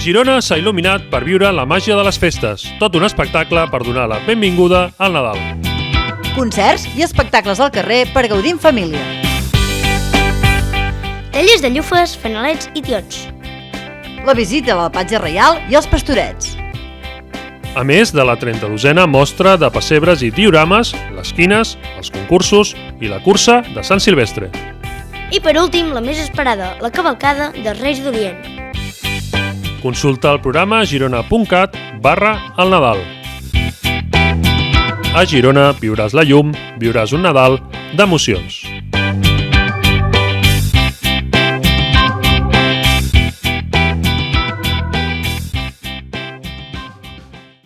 Girona s'ha il·luminat per viure la màgia de les festes, tot un espectacle per donar la benvinguda al Nadal. Concerts i espectacles al carrer per gaudir en família. Tallers de llufes, fanalets i tions. La visita a la Platja Reial i els Pastorets. A més de la 32a mostra de pessebres i diorames, les quines, els concursos i la cursa de Sant Silvestre. I per últim, la més esperada, la cavalcada dels Reis d'Orient. Consulta el programa girona.cat/el Nadal. A Girona viuràs la llum, viuràs un Nadal d'emocions.